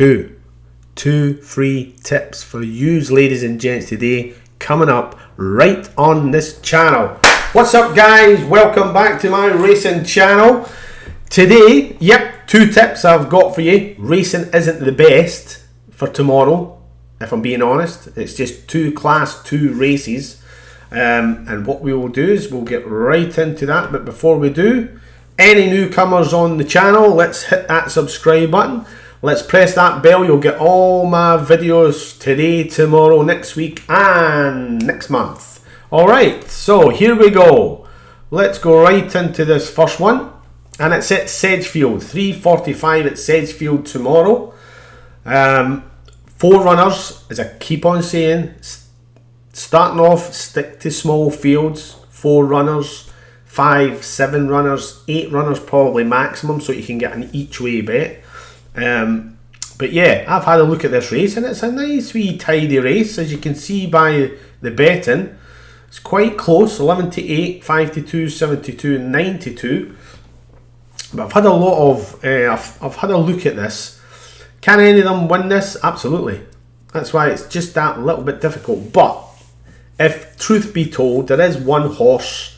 two free tips for you, ladies and gents, today, coming up right on this channel. What's up, guys? Welcome back to my racing channel. Today, two tips I've got for you. Racing isn't the best for tomorrow, if I'm being honest. It's just two Class 2 races. And what we will do is we'll get right into that. But before we do, any newcomers on the channel, let's hit that subscribe button. Let's press that bell. You'll get all my videos today, tomorrow, next week and next month. Alright, so here we go. Let's go right into this first one. And it's at Sedgefield, 3:45 at Sedgefield tomorrow. 4 runners, as I keep on saying, starting off, stick to small fields. 4 runners, 5, 7 runners, 8 runners probably maximum, so you can get an each way bet. But yeah, I've had a look at this race and it's a nice wee tidy race, as you can see by the betting. It's quite close, 11 to 8, 5 to 2, 72, 9 to 2. But I've had a lot of, I've had a look at this. Can any of them win this? Absolutely. That's why it's just that little bit difficult. But if truth be told, there is one horse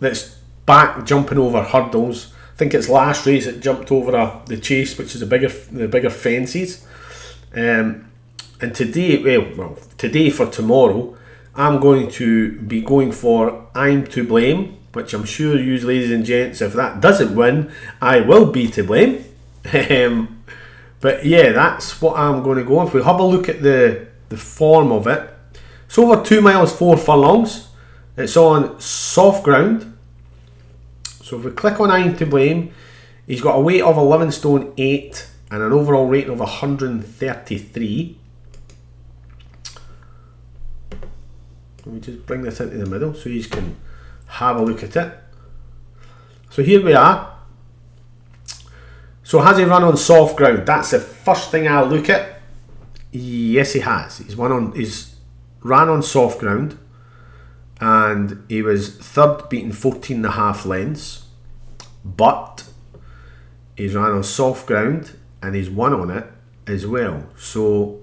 that's back jumping over hurdles. I think it's last race it jumped over the Chase, which is the bigger fences. And today, well, today for tomorrow, I'm going to be going for I'm to Blame, which I'm sure you, ladies and gents, if that doesn't win, I will be to blame. But yeah, that's what I'm going to go on. If we have a look at the form of it, it's over 2 miles 4 furlongs. It's on soft ground. So if we click on I'm to Blame, he's got a weight of 11 stone 8 and an overall rating of 133. Let me just bring this into the middle so you can have a look at it. So here we are. So has he run on soft ground? That's the first thing I'll look at. Yes, he has. He's ran on soft ground, and he was third, beating 14.5 lengths. But he's ran on soft ground and he's won on it as well. So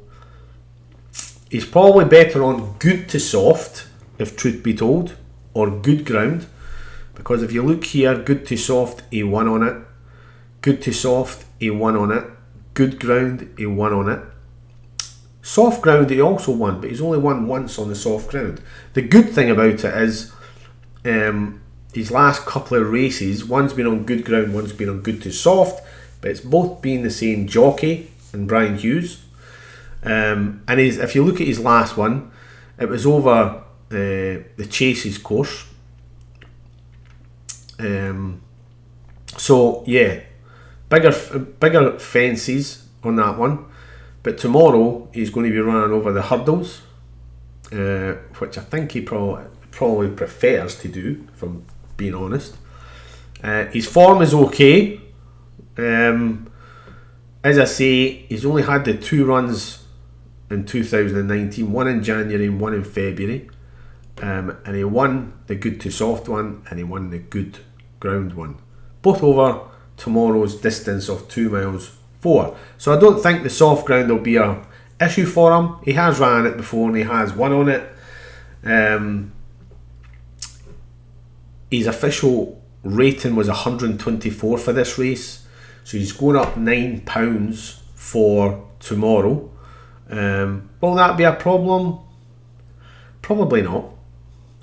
he's probably better on good to soft, if truth be told, or good ground, because if you look here, good to soft, he won on it. Good to soft, he won on it. Good ground, he won on it. Soft ground, he also won, but he's only won once on the soft ground. The good thing about it is his last couple of races, one's been on good ground, one's been on good to soft, but it's both been the same jockey and Brian Hughes. And if you look at his last one, it was over the Chase's course. So yeah, bigger fences on that one. But tomorrow he's going to be running over the hurdles, which I think he probably prefers to do, if I'm being honest. His form is okay. As I say, he's only had the 2 runs in 2019, one in January and one in February. And he won the good to soft one and he won the good ground one. Both over tomorrow's distance of 2 miles 4. So I don't think the soft ground will be an issue for him. He has ran it before and he has won on it. His official rating was 124 for this race. So he's going up £9 for tomorrow. Will that be a problem? Probably not.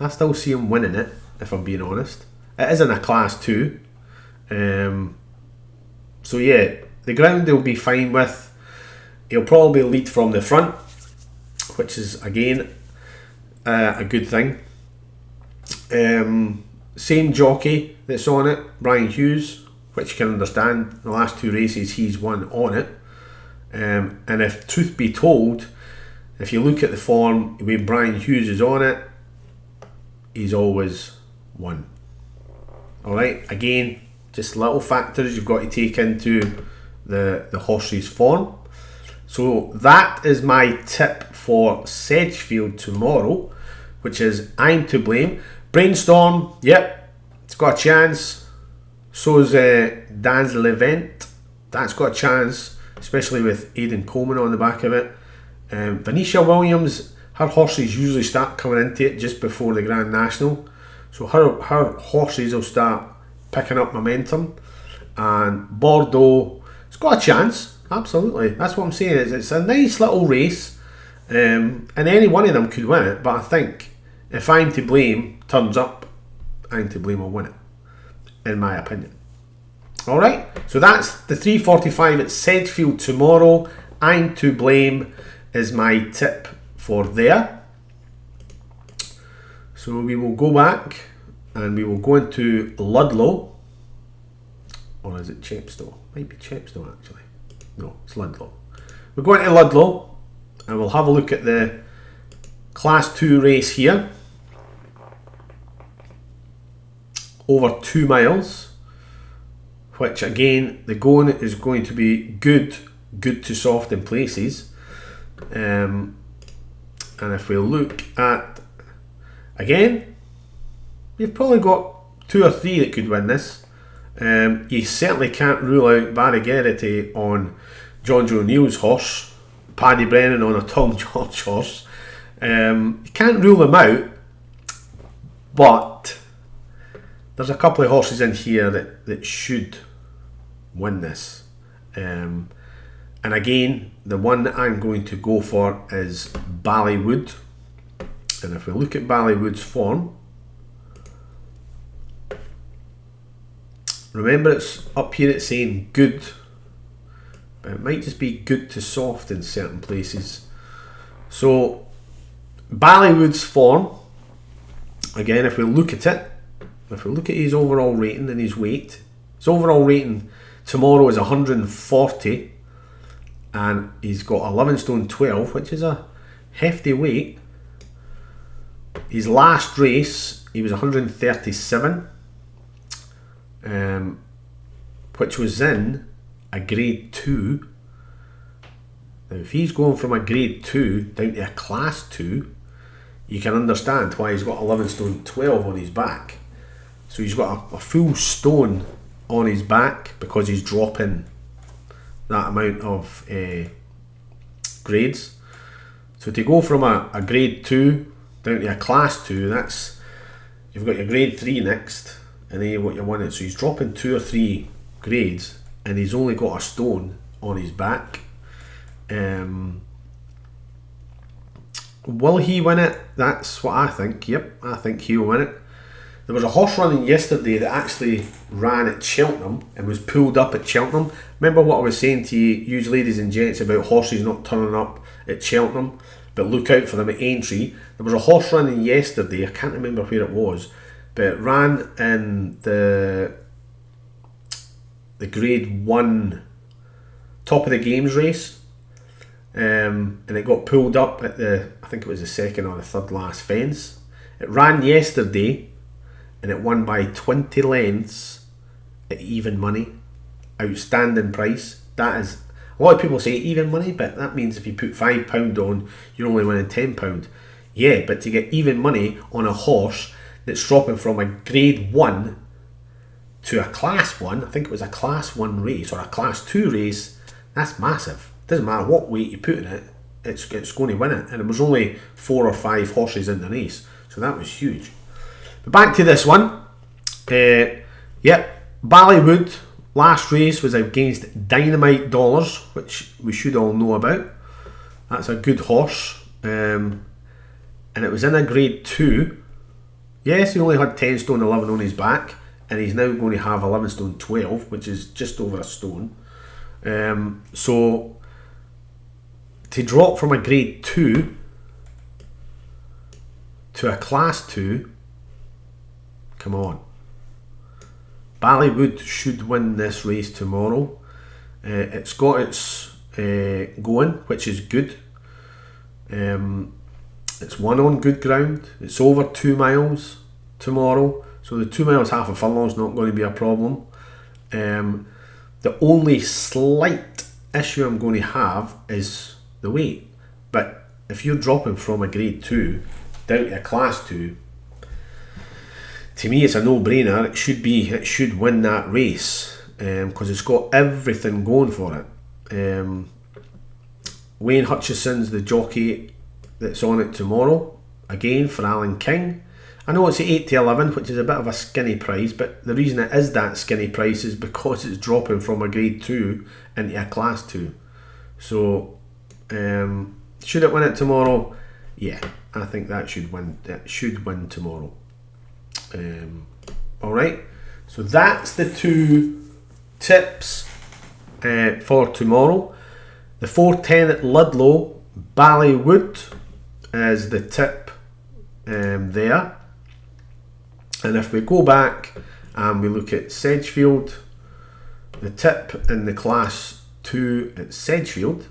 I still see him winning it, if I'm being honest. It is in a Class 2. So yeah, the ground he'll be fine with. He'll probably lead from the front, which is again a good thing. Same jockey that's on it, Brian Hughes, which you can understand. The last 2 races he's won on it. And if truth be told, if you look at the form when Brian Hughes is on it, he's always won. Alright, again, just little factors you've got to take into the horse's form. So that is my tip for Sedgefield tomorrow, which is I'm to Blame. Brainstorm, yep, it's got a chance. So is Dan's Levent. that's got a chance, especially with Aidan Coleman on the back of it. Venetia Williams, her horses usually start coming into it just before the Grand National, so her horses will start picking up momentum. And Bordeaux, it's got a chance, absolutely. That's what I'm saying. It's a nice little race, and any one of them could win it. But I think if I'm to blame turns up, I'm to blame will win it, in my opinion. Alright, so that's the 3:45 at Sedgefield tomorrow. I'm to blame is my tip for there. So we will go back and we will go into Ludlow. Or is it Chepstow? Might be Chepstow actually. No, it's Ludlow. We're going to Ludlow and we'll have a look at the Class 2 race here. Over 2 miles. Which again, the going is going to be good to soft in places. And if we look at, again, you've probably got 2 or 3 that could win this. You certainly can't rule out Barry Geraghty on John Joe O'Neill's horse, Paddy Brennan on a Tom George horse. You can't rule them out, but there's a couple of horses in here that should win this. And again, the one that I'm going to go for is Ballywood. And if we look at Ballywood's form, remember it's up here, it's saying good, but it might just be good to soft in certain places. So Ballywood's form, again, if we look at it, if we look at his overall rating and his weight, his overall rating tomorrow is 140, and he's got 11 stone 12, which is a hefty weight. His last race, he was 137, which was in a grade 2. Now if he's going from a grade 2 down to a class 2, you can understand why he's got 11 stone 12 on his back. So he's got a full stone on his back because he's dropping that amount of grades. So to go from a grade 2 down to a class 2, that's, you've got your grade 3 next, and then what you want it. So he's dropping 2 or 3 grades, and he's only got a stone on his back. Will he win it? That's what I think. Yep, I think he'll win it. There was a horse running yesterday that actually ran at Cheltenham and was pulled up at Cheltenham. Remember what I was saying to you ladies and gents about horses not turning up at Cheltenham, but look out for them at Aintree. There was a horse running yesterday, I can't remember where it was, but it ran in the grade 1 top of the games race, and it got pulled up at I think it was the second or the third last fence. It ran yesterday and it won by 20 lengths at even money. Outstanding price. That is, a lot of people say even money, but that means if you put £5 on, you're only winning £10. Yeah, but to get even money on a horse that's dropping from a grade 1 to a class 1, I think it was a class 1 race or a class 2 race, that's massive. Doesn't matter what weight you put in it, it's going to win it. And it was only 4 or 5 horses in the race, so that was huge. But back to this one. Yep, Ballywood last race was against Dynamite Dollars, which we should all know about. That's a good horse, and it was in a grade 2. Yes, he only had 10 stone 11 on his back, and he's now going to have 11 stone 12, which is just over a stone. So to drop from a grade 2 to a class 2, come on. Ballywood should win this race tomorrow. It's got its going, which is good. It's won on good ground. It's over 2 miles tomorrow, so the 2 miles half a furlong is not going to be a problem. The only slight issue I'm going to have is the weight. But if you're dropping from a grade 2 down to a class 2, to me it's a no-brainer. It should win that race. because it's got everything going for it. Wayne Hutchison's the jockey that's on it tomorrow, again for Alan King. I know it's at 8 to 11, which is a bit of a skinny price, but the reason it is that skinny price is because it's dropping from a grade 2 into a class 2. So, should it win it tomorrow? Yeah, I think that should win. It should win tomorrow. Alright, so that's the 2 tips for tomorrow. The 410 at Ludlow, Ballywood is the tip there. And if we go back and we look at Sedgefield, the tip in the class 2 at Sedgefield,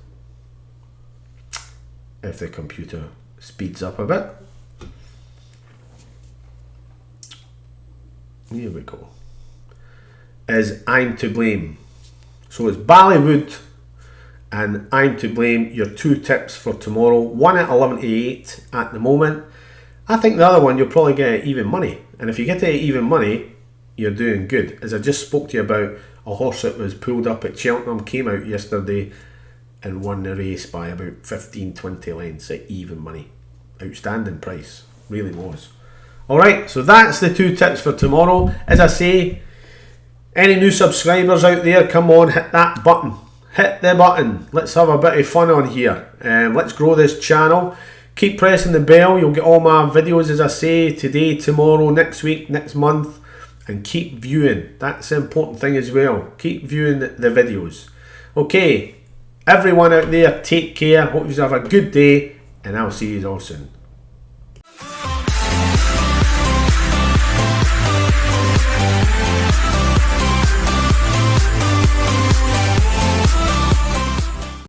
if the computer speeds up a bit, here we go, is I'm to Blame. So it's Ballywood and I'm to Blame, your 2 tips for tomorrow. One at 11 to 8 at the moment. I think the other one you'll probably get even money, and if you get it even money, you're doing good. As I just spoke to you about, a horse that was pulled up at Cheltenham came out yesterday and won the race by about 15-20 lengths at even money. Outstanding price, really was. Alright, so that's the 2 tips for tomorrow. As I say, any new subscribers out there, come on, hit that button. Hit the button. Let's have a bit of fun on here. Let's grow this channel. Keep pressing the bell. You'll get all my videos, as I say, today, tomorrow, next week, next month. And keep viewing. That's the important thing as well. Keep viewing the videos. Okay, everyone out there, take care. Hope you have a good day. And I'll see you all soon.